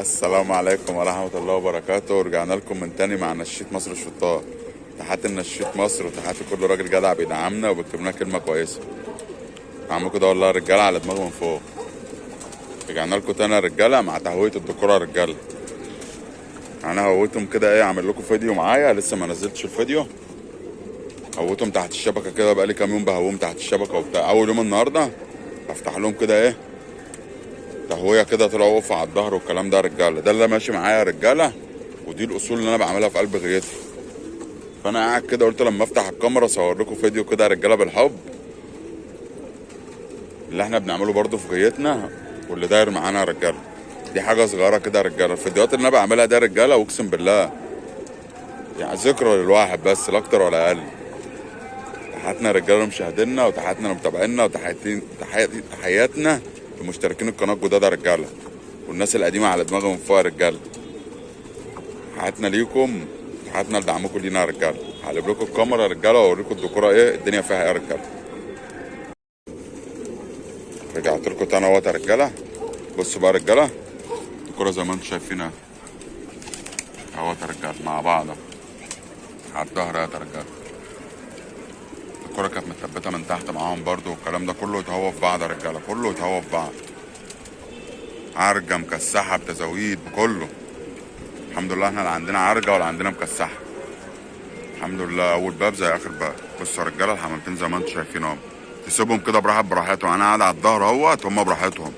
السلام عليكم ورحمة الله وبركاته. رجعنا لكم من تاني مع نشيط مصر الشطار. تحياتي لنشيط مصر وتحياتي كل راجل جدع بيدعمنا وبيكتب لنا كلمة كويسة. عمو كده والله يا رجالة على دماغه من فوق. رجعنا لكم تاني يا رجالة مع تهوية الدكورة يا رجالة. انا هويتهم كده ايه، اعمل لكم فيديو معايا لسه ما نزلتش الفيديو. هويتهم تحت الشبكة كده، بقالي كام يوم بهوهم تحت الشبكة وبتاع. اول يوم النهاردة هفتح لهم كده ايه تهوية كده، طلعوا وقفوا على الظهر والكلام ده يا رجالة. ده اللي ماشي معايا يا رجالة، ودي الاصول اللي انا بعملها في قلب غيتي. فانا قاعد كده قلت لما افتح الكاميرا اصور لكم فيديو كده يا رجاله بالحب اللي احنا بنعمله برضه في غيتنا واللي داير معانا يا رجاله. دي حاجه صغيره كده يا رجاله. الفيديوهات اللي انا بعملها دي يا رجاله واقسم بالله يعني ذكرى للواحد بس لا اكتر ولا اقل. تحياتنا يا رجاله لمشاهدينا وتحياتنا لمتابعينا وتحياتنا لمشتركين القناه الجداد يا رجاله، والناس القديمه على دماغهم من فوق يا رجاله. تحياتنا ليكم، تحياتنا لدعمكم لينا يا رجاله. هقلب لكم الكاميرا يا رجاله واوريكم الديكوره ايه الدنيا فيها ايه يا رجاله. رجعت لكم تاني اهوت يا رجاله. بصوا بقى يا رجاله، الديكوره زي ما انتم شايفينها اهوت يا رجاله مع بعض على الظهر يا رجاله. الديكوره كانت متثبته من تحت معاهم برضو، والكلام ده كله يتهوى في بعض يا رجاله، كله يتهوى في بعض. عرجه مكسحه بتزاويد بكله. الحمد لله احنا لا عندنا عرجه ولا عندنا مكسحه. الحمد لله اول باب زي اخر باب. بصوا يا رجاله الحمامتين زي ما انتم شايفين اهو. تسيبهم كده براحتهم. انا قاعد على الظهر اهوت، هم براحتهم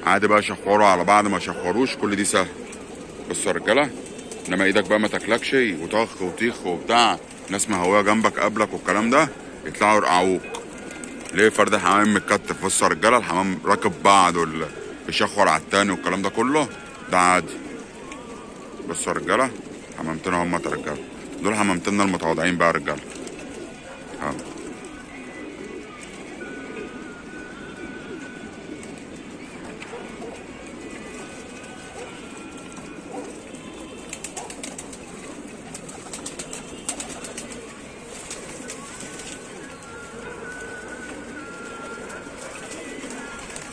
عادي بقى. يشخوروا على بعض ما يشخروش، كل دي سهل. بصوا يا رجاله، انما ايدك بقى ما تاكلكش وطخ وطيخ وبتاع ناس مهويه جنبك قبلك والكلام ده يطلعوا يرقعوك. ليه؟ فرد الحمام متكتف. بصوا يا رجاله الحمام راكب بعض بيشخور على التاني والكلام ده كله ده عادي. بصوا يا رجاله حمامتين هم يا رجاله، دول حمامتنا المتواضعين بقى يا رجاله.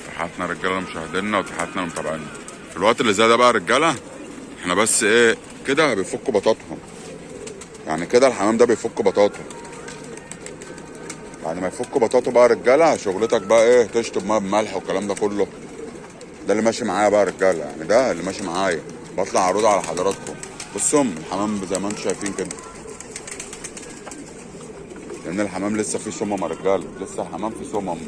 تحياتنا رجاله لمشاهدينا وتحياتنا لمتابعينا. في الوقت اللي زي ده بقى يا رجاله احنا بس ايه كده بيفكوا بطاطهم. يعني كده الحمام ده بيفك بطاطه. بعد ما يفك بطاطه بقى يا رجاله شغلتك بقى ايه، تشطب ميه بملح والكلام ده كله. ده اللي ماشي معايا بقى يا رجاله، يعني ده اللي ماشي معايا. بطلع عروض على حضراتكم. بصوا الحمام زي ما انتم شايفين كده، لان الحمام لسه فيه صمم يا رجاله، لسه الحمام فيه صمم.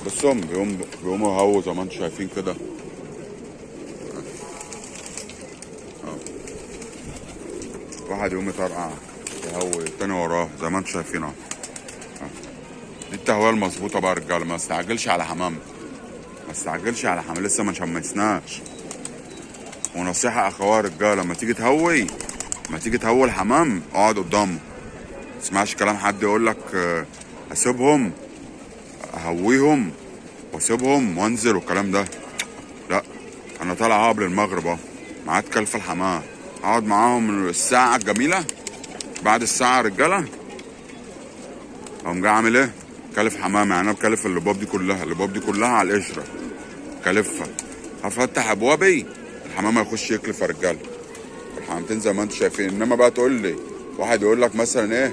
بصوا بيقوموا يهووا زي ما انتم شايفين كده. واحد يقوم يطرقع يهوي التاني وراه زي ما انتم شايفين اهو. دي التهويه المظبوطه بقى يا رجاله. ما استعجلش على حمام، ما استعجلش على حمام، لسه ما شمسناش. ونصيحه اخويا رجاله، لما تيجي تهوي، لما تيجي تهوي الحمام اقعد قدامه. ما تسمعش كلام حد يقول لك اسيبهم اهويهم واسيبهم وانزل والكلام ده. لا، انا طالع قبل المغرب اهو ميعاد كلف الحمام. اقعد معاهم الساعه الجميله. بعد الساعه يا رجاله اقوم جاي عامل ايه، كلف حمام. يعني انا بكلف اللباب دي كلها، اللباب دي كلها على القشره كلفها. هفتح ابوابي الحمام هيخش يكلف يا رجاله. الحمامتين زي ما انتم شايفين. انما بقى تقول لي واحد يقول لك مثلا ايه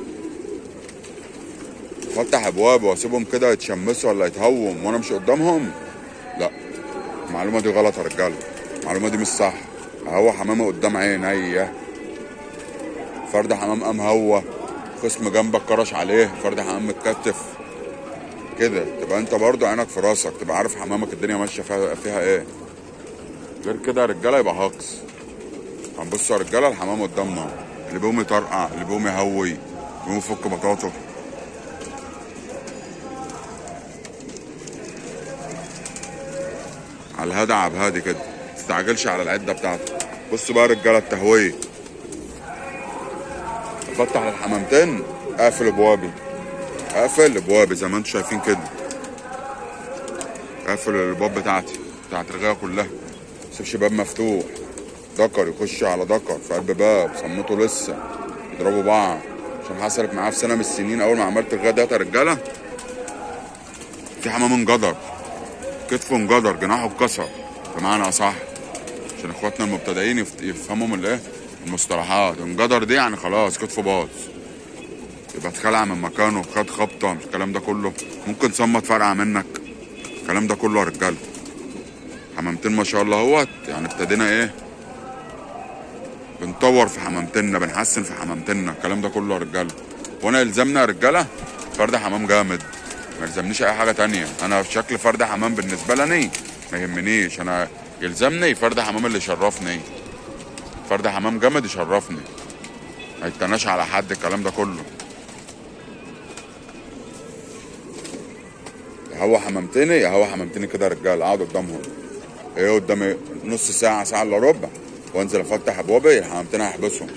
فتح ابواب واسيبهم كده يتشمسوا ولا يتهوم وانا مش قدامهم، لا، المعلومه دي غلط يا رجاله. المعلومه دي مش صح. هو حمامه قدام عينيا، فرد حمام قام هو خصم جنبك كرش عليه، فرد حمام متكتف كده، تبقى انت برضو عينك في راسك، تبقى عارف حمامك الدنيا ماشيه فيها ايه. غير كده يا رجاله يبقى هاكس. هنبصوا يا رجاله الحمام قدامنا، اللي بيقوم يطرقع، اللي بيقوم يهوي، اللي بيقوم يفك بطاطه. على الهادي على بهادي كده، متستعجلش على العده بتاعته. بصوا بقى يا رجاله التهويه. افتح الحمامتين اقفل ابوابي، اقفل ابوابي زي ما انتم شايفين كده. اقفل الابواب بتاعت الرغايه كلها، مسيبش باب مفتوح. دكر يخش على دكر في قلب باب، صمته لسه يضربوا بعض. عشان حصلت معاه في سنه من السنين اول ما عملت الرغايه ديت يا رجاله، في حمام انجدر، كتفه انجدر، جناحه اتكسر. بمعنى اصح، عشان اخواتنا المبتدئين يفهموا من الايه المصطلحات. انجدر دي يعني خلاص كتفه باظ، يبقى اتخلع من مكانه، خد خبطه، مش الكلام ده كله. ممكن صمت فرقع منك، الكلام ده كله يا رجاله. حمامتين ما شاء الله اهوت، يعني ابتدينا ايه بنطور في حمامتنا، بنحسن في حمامتنا، الكلام ده كله يا رجاله. وانا يلزمنا يا رجاله فرد حمام جامد، ما يلزمنيش اي حاجه تانية. انا في شكل فرد حمام بالنسبه لي ما يهمنيش، انا يلزمني فرد حمام اللي يشرفني، فرد حمام جامد يشرفني، ما يتناش على حد، الكلام ده كله. هو حمامتني كده يا رجاله، اقعد قدامهم ايه قدامي نص ساعه، ساعه الا ربع، وانزل افتح ابوابي الحمامتين هيحبسهم.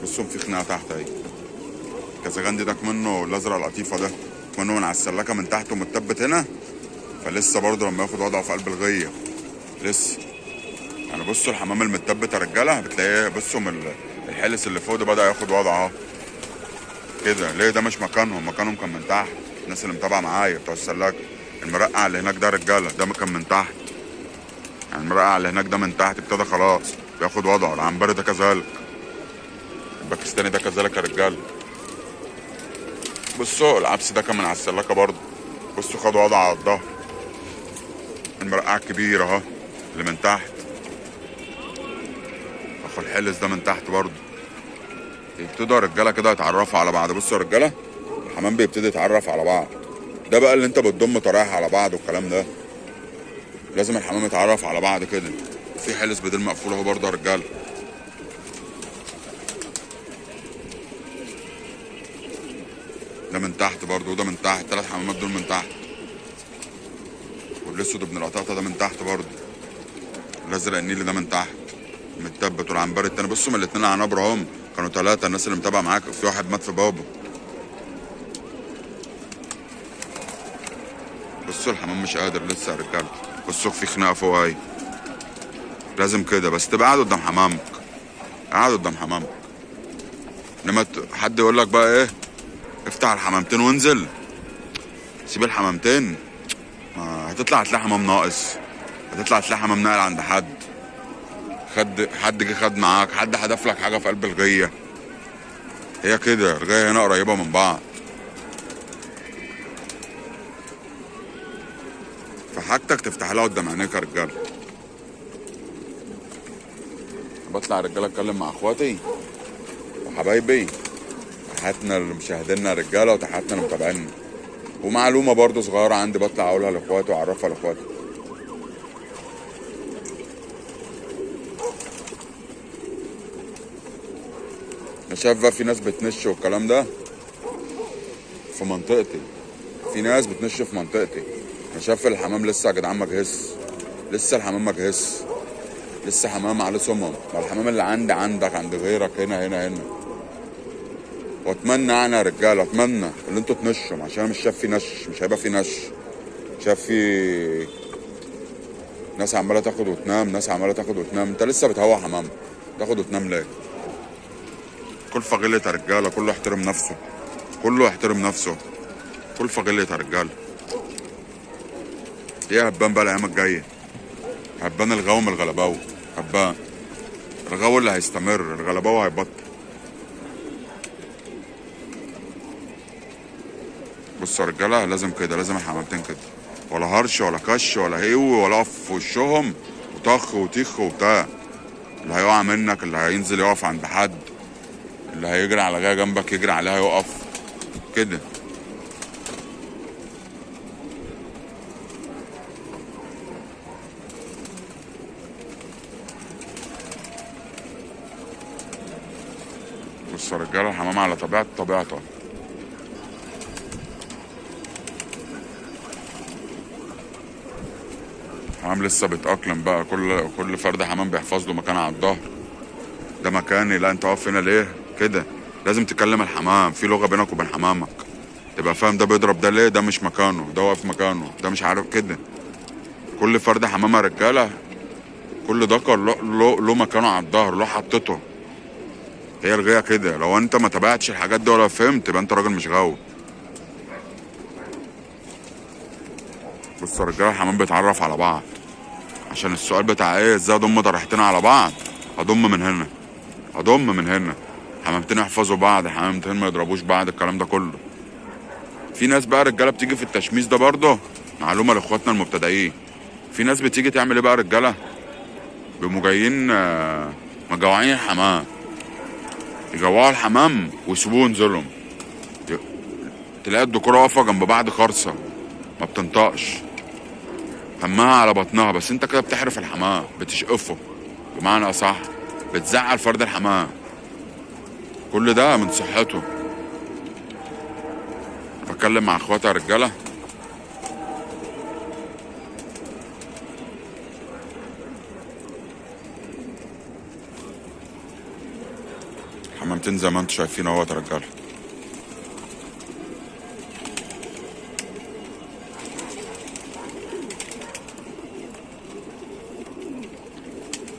بصهم في خناقه تحت اهي. كازاغاندي ده منه الازرق اللطيفه ده، منه من على السلاكه من تحت ومتثبت هنا، فلسه برضه لما ياخد وضعه في قلب الغيه لسه. يعني بصوا الحمام المتثبت يا رجاله بتلاقيه، بصوا من الحلس اللي فوق ده بدا ياخد وضعه اهو كده. ليه؟ ده مش مكانهم، مكانهم كان من تحت. الناس اللي متابعه معايا بتوع السلاكه، المرقع اللي هناك ده رجاله ده كان من تحت، يعني المرقع اللي هناك ده من تحت ابتدى خلاص بياخد وضعه. العنبري ده كذلك، الباكستاني ده كذلك يا رجاله. بصوا العبس ده كان من على السلاكه برضه، بصوا خد وضع على الظهر. المرقع الكبير اهو اللي من تحت، اخو الحلس ده من تحت برضه. يبتدوا رجاله كده يتعرفوا على بعض. بصوا يا رجاله الحمام بيبتدي يتعرف على بعض، ده بقى اللي انت بتضم طرايح على بعض والكلام ده. لازم الحمام يتعرف على بعض كده. في حلس بديل مقفول اهو برضه يا رجاله، ده من تحت برضه وده من تحت، 3 حمامات دول من تحت. والاسود ابن القطاطه ده من تحت برضه، الازرق النيلي ده من تحت متثبت. والعنبري التاني بصوا من الاتنين عنابر هم كانوا 3. الناس اللي متابعه معاك في واحد مات في بابه. بصوا الحمام مش قادر لسه يا رجاله. بصوا في خناقه فوق اهي، لازم كده بس تبقى قاعد قدام حمامك، قاعد قدام حمامك. انما حد يقول لك بقى ايه افتح الحمامتين وانزل، سيب الحمامتين، ما هتطلع هتلاقي حمام ناقص، هتطلع هتلاقي حمام ناقل عند حد جه خد معاك، حد حدف لك حاجه في قلب الغيه. هي كده الغيه هنا قريبه من بعض، فحاجتك تفتح لها قدام عينيك يا رجاله. بطلع يا رجاله اتكلم مع اخواتي وحبايبي، تحياتنا اللي مشاهدينا يا رجاله وتحياتنا اللي متابعينا. ومعلومه برضو صغيره عندي بطلع اقولها لاخواتي واعرفها لاخواتي. انا شايف بقى في ناس بتنش والكلام ده في منطقتي، في ناس بتنش في منطقتي. انا شايف الحمام لسه يا جدعان ما جهزش، لسه الحمام ما جهزش، لسه حمام عليه صمم. ما الحمام اللي عندي عندك عند غيرك هنا. واتمنى يعني يا رجاله، اتمنى ان انتوا تنشوا، عشان انا مش شايف في نش، مش هيبقى في نش. شايف في ناس عماله تاخد وتنام، ناس عماله تاخد وتنام. انت لسه بتهوى حمام تاخد وتنام ليه؟ كل فغلة يا رجاله، كله يحترم نفسه، كله يحترم نفسه، كل فغلة يا رجاله. ايه هبان بقى الايام الجايه؟ هبان الغاوي من الغلباوي، هبان الغاوي اللي هيستمر، الغلباوي هيبطل. بصوا يا رجاله لازم كده، لازم الحمامتين كده، ولا هرش ولا كش ولا هيوي ولا اقف في وشهم وطخ وطيخ وبتاع. اللي هيقع منك، اللي هينزل يقف عند حد، اللي هيجري على جايه جنبك يجري عليها يقف كده. بصوا يا رجاله الحمام على طبيعته. الحمام لسه بيتأقلم بقى، كل فرد حمام بيحفظ له مكان على الظهر. ده مكاني، لا انت واقف هنا ليه كده؟ لازم تكلم الحمام، في لغه بينك وبين حمامك، تبقى فاهم ده بيضرب ده ليه، ده مش مكانه، ده واقف مكانه، ده مش عارف كده. كل فرد حمام يا رجاله، كل ذكر له مكانه على الظهر، له حطته. هي الغيه كده، لو انت ما تابعتش الحاجات دي ولا فهمت يبقى انت راجل مش غاوي. بص يا رجاله الحمام بيتعرف على بعض، عشان السؤال بتاع ايه ازاي اضم طريحتين على بعض. اضم من هنا، اضم من هنا. حمامتين يحفظوا بعض، حمامتين ما يضربوش بعض، الكلام ده كله. في ناس بقى رجاله بتيجي في التشميس ده برضه، معلومه لاخواتنا المبتدئين. في ناس بتيجي تعمل ايه بقى رجاله؟ بيقوموا جايين مجوعين الحمام، يجوعوا الحمام ويسيبوه ينزلهم. تلاقي الدكوره واقفه جنب بعض خرصه ما بتنطقش، همها على بطنها، بس انت كده بتحرف الحمام، بتشقفه بمعنى اصح، بتزعل فرد الحمام. كل ده من صحته. بتكلم مع اخواتي رجاله. حمامتين زي ما انتم شايفين اهوت يا رجاله.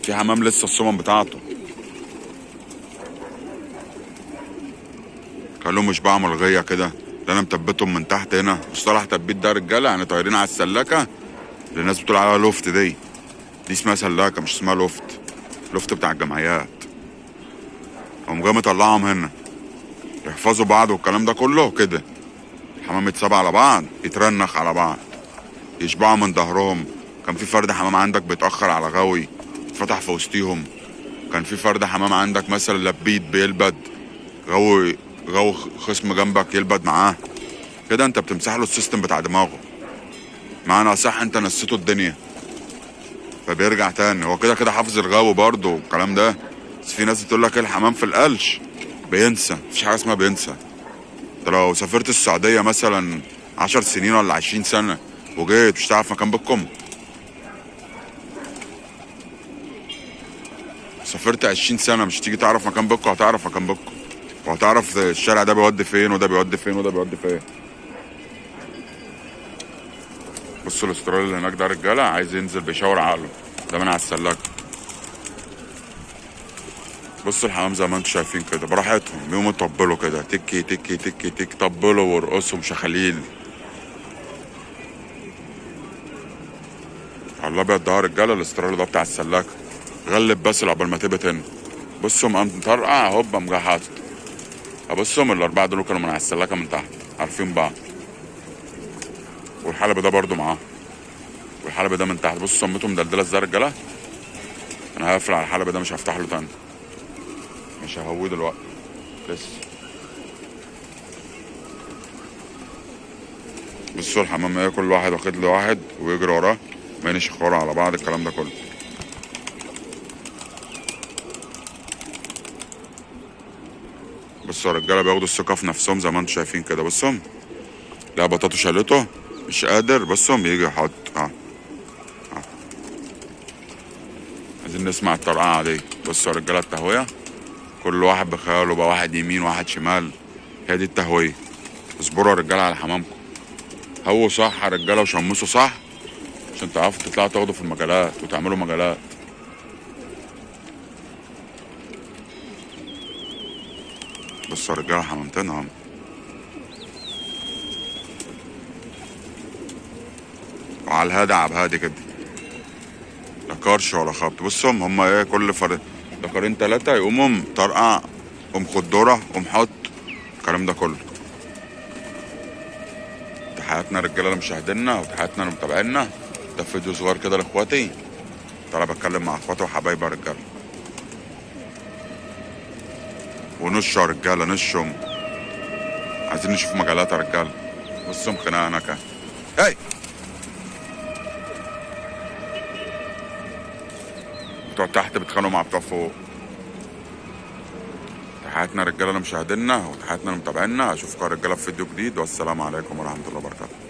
في حمام لسه السمن بتاعته كانوا مش بعمل غيه كده، ده انا مثبتهم من تحت هنا. مصطلح تثبيت ده رجاله يعني طايرين على السلاكه اللي الناس بتقول عليها لوفت. دي اسمها سلاكه مش اسمها لوفت. لوفت بتاع الجمعيات. قوم جاي مطلعهم هنا يحفظوا بعض والكلام ده كله كده. الحمام يتساب على بعض، يترنخ على بعض، يشبعوا من ظهرهم. كان في فرد حمام عندك بيتاخر على غوي، اتفتح في وسطيهم. كان في فرد حمام عندك مثلا لبيت بيلبد، غوي خصم جنبك يلبد معاه كده. انت بتمسح له السيستم بتاع دماغه، معنى صح انت نسيته الدنيا فبيرجع تاني. هو كده كده حافظ الغاوي برضه والكلام ده، بس في ناس بتقول لك الحمام في القلش بينسى. مفيش حاجه اسمها بينسى. انت لو سافرت السعوديه مثلا 10 سنين ولا 20 سنه وجيت مش تعرف مكان بيتكم. سافرت 20 سنه مش تيجي تعرف مكان بيتكم، هتعرف مكان بيتكم وهتعرف الشارع ده بيودي فين وده بيودي فين وده بيودي فين. بصوا الاسترال اللي هناك ده رجاله عايز ينزل بيشاور عقله، ده من على السلاكه. بصوا الحمام زي ما انتم شايفين كده براحتهم، بيقوموا يطبلوا كده تكي تكي تكي تكي، طبلوا وارقصوا مشخاليل. على الابيض ده رجاله الاسترال ده بتاع السلاكه. غلب بس عقبال ما تبت هنا. بصوا قام مطرقع هوب قام جاي حاطط. ابصهم الاربعه دول كانوا من على السلاكه من تحت عارفين بعض. والحلبة ده برضو معاه، والحلبة ده من تحت. بصوا سميته مدلدله ازاي يا رجاله. انا هقفل على الحلبة ده مش هفتح له تاني، مش ههويه دلوقتي لسه. بصوا الحمام ايه، كل واحد واخد له واحد ويجري وراه ما ينشخ ورا على بعض الكلام ده كله. بصوا يا رجاله بياخدوا الثقه في نفسهم زي ما انتم شايفين كده. بصوا لا بطاطو شالته مش قادر، بصوا يجي يحط عايزين نسمع الطرقعه دي. بصوا يا رجاله التهويه كل واحد بخياله بقى، واحد يمين واحد شمال، هي دي التهويه. اصبروا يا رجاله على حمامكم، هووا صح يا رجاله وشمسوا صح عشان تعرفوا تطلعوا تاخدوا في المجالات وتعملوا مجالات. بصوا يا رجاله حمامتين اهم، وعلى الهادي على هادي كده، لا كرش ولا خبط. بصوا هما ايه كل فرد دكارين تلاتة يقوموا طرقع قوم خدوره قوم حط الكلام ده كله. تحياتنا رجاله لمشاهدينا وتحياتنا لمتابعينا. ده فيديو صغير كده لاخواتي، طالع بتكلم مع اخواتي وحبايبي يا رجاله. ونشوا يا رجاله نشوا، عايزين نشوف مجالات يا رجاله. بصوا خناقه هناك هاي بتوع تحت بيتخانقوا مع بتوع فوق. تحياتنا رجاله لمشاهدينا وتحياتنا لمتابعينا. اشوفكم يا رجاله في فيديو جديد، والسلام عليكم ورحمه الله وبركاته.